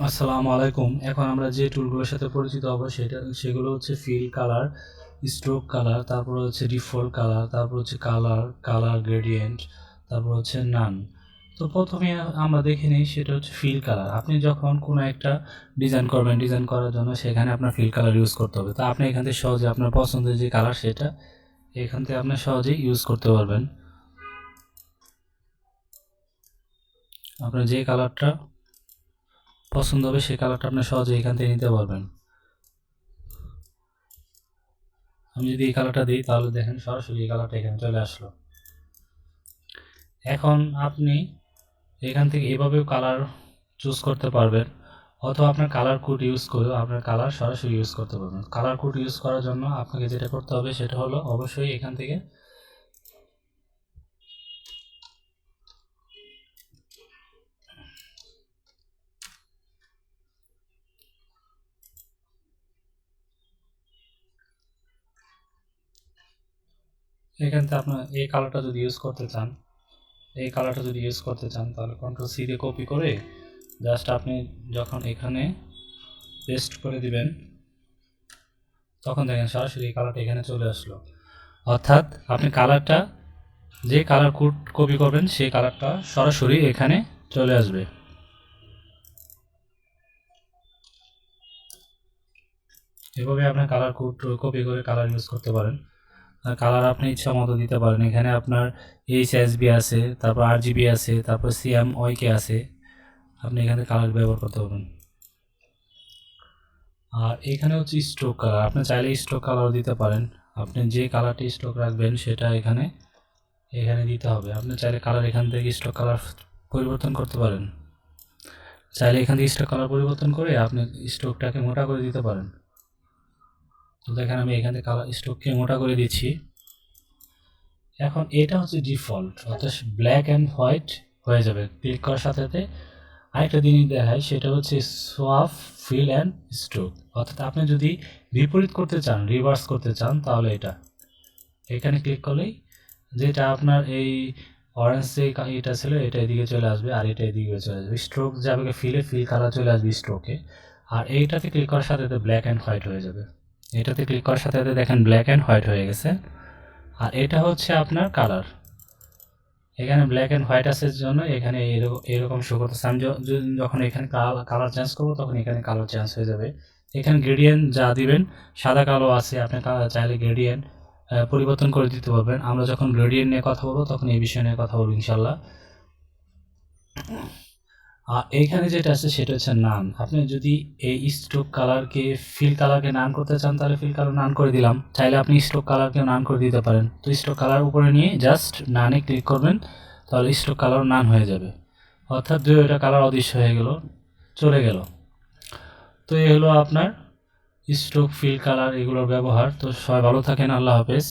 আসসালামু আলাইকুম। এখন আমরা যে টুলগুলোর সাথে পরিচিত হব সেগুলো হচ্ছে ফিল কালার, স্ট্রোক কালার, তারপর হচ্ছে ডিফল্ট কালার, তারপর হচ্ছে কালার গ্রেডিয়েন্ট, তারপর হচ্ছে নান। তো প্রথমে আমরা দেখে নিই, সেটা হচ্ছে ফিল কালার। আপনি যখন কোনো একটা ডিজাইন করবেন, ডিজাইন করার জন্য সেখানে আপনার ফিল কালার ইউজ করতে হবে। তো আপনি এখান থেকে সহজে আপনার পছন্দের যে কালার সেটা এখান থেকে আপনি সহজেই ইউজ করতে পারবেন। আপনার যে কালারটা পছন্দ হবে সেই কালারটা আপনি সহজে এখান থেকে নিতে পারবেন। আমি যদি এই কালারটা দিই তাহলে দেখেন সরাসরি এই কালারটা এখানে চলে আসলো। এখন আপনি এখান থেকে এভাবেও কালার চুজ করতে পারবেন, অথবা আপনার কালার কোড ইউজ করেও আপনার কালার সরাসরি ইউজ করতে পারবেন। কালার কোড ইউজ করার জন্য আপনাকে যেটা করতে হবে সেটা হলো অবশ্যই এখান থেকে আপনার এই কালারটা যদি ইউজ করতে চান, তাহলে কন্ট্রোল সি দিয়ে কপি করে জাস্ট আপনি যখন এখানে পেস্ট করে দিবেন তখন দেখেন সরাসরি এই কালারটা এখানে চলে আসলো। অর্থাৎ আপনি কালারটা যে কালার কোড কপি করবেন সেই কালারটা সরাসরি এখানে চলে আসবে। এভাবে আপনার কালার কোড কপি করে কালার ইউজ করতে পারেন। আর কালার আপনি ইচ্ছা মতো দিতে পারেন। এখানে আপনার এইচএসবি আছে, তারপর আরজিবি আছে, তারপর সিএমওয়াইকে আছে। আপনি এখানে কালার ব্যবহার করতে পারবেন। আর এখানে হচ্ছে স্ট্রোক কালার। আপনি চাইলে স্ট্রোক কালারও দিতে পারেন। আপনি যে কালারটি স্ট্রোক রাখবেন সেটা এখানে দিতে হবে। আপনি চাইলে কালার এখান থেকে স্ট্রোক কালার পরিবর্তন করতে পারেন। চাইলে এখান থেকে স্ট্রোক কালার পরিবর্তন করে আপনি স্ট্রোকটাকে মোটা করে দিতে পারেন। তো দেখেন আমি এখান থেকে কালার স্ট্রোককে মোটা করে দিচ্ছি। এখন এটা হচ্ছে ডিফল্ট, অর্থাৎ ব্ল্যাক অ্যান্ড হোয়াইট হয়ে যাবে। ক্লিক করার সাথে সাথে আরেকটা জিনিস দেখায়, সেটা হচ্ছে সোয়াপ ফিল অ্যান্ড স্ট্রোক। অর্থাৎ আপনি যদি বিপরীত করতে চান, রিভার্স করতে চান, তাহলে এখানে ক্লিক করলেই যেটা আপনার এই অরেঞ্জ যে এটা ছিল এটা এদিকে চলে আসবে, আর এটা এদিকে চলে আসবে। স্ট্রোক যাবে ফিল কালার চলে আসবে স্ট্রোকে। আর এইটাতে ক্লিক করার সাথে সাথে ব্ল্যাক অ্যান্ড হোয়াইট হয়ে যাবে। এটাতে ক্লিক করার সাথে সাথে দেখেন ব্ল্যাক অ্যান্ড হোয়াইট হয়ে গেছে। আর এটা হচ্ছে আপনার কালার। এখানে ব্ল্যাক অ্যান্ড হোয়াইট আছে জন্য এখানে এরকম শো করতেছে। আমি যখন এখানে কালার চেঞ্জ করবো তখন এখানে কালার চেঞ্জ হয়ে যাবে। এখানে গ্রেডিয়েন্ট যা দিবেন, সাদা কালো আছে, আপনি চাইলে গ্রেডিয়েন্ট পরিবর্তন করে দিতে পারবেন। আমরা যখন গ্রেডিয়েন্ট নিয়ে কথা বলবো তখন এই বিষয় নিয়ে কথা বলবো ইনশাল্লাহ। আর এইখানে যেটা আছে সেটা হচ্ছে নান। আপনি যদি এই স্ট্রোক কালারকে ফিল কালারকে নান করতে চান তাহলে ফিল কালার নান করে দিলাম। চাইলে আপনি স্ট্রোক কালারকে নান করে দিতে পারেন। তো স্ট্রোক কালার উপরে নিয়ে জাস্ট নানে ক্লিক করবেন, তাহলে স্ট্রোক কালার নান হয়ে যাবে। অর্থাৎ দুইটা কালার অদৃশ্য হয়ে গেল, চলে গেল। তো এই হলো আপনার স্ট্রোক ফিল কালার এগুলোর ব্যবহার। তো সবাই ভালো থাকেন, আল্লাহ হাফেজ।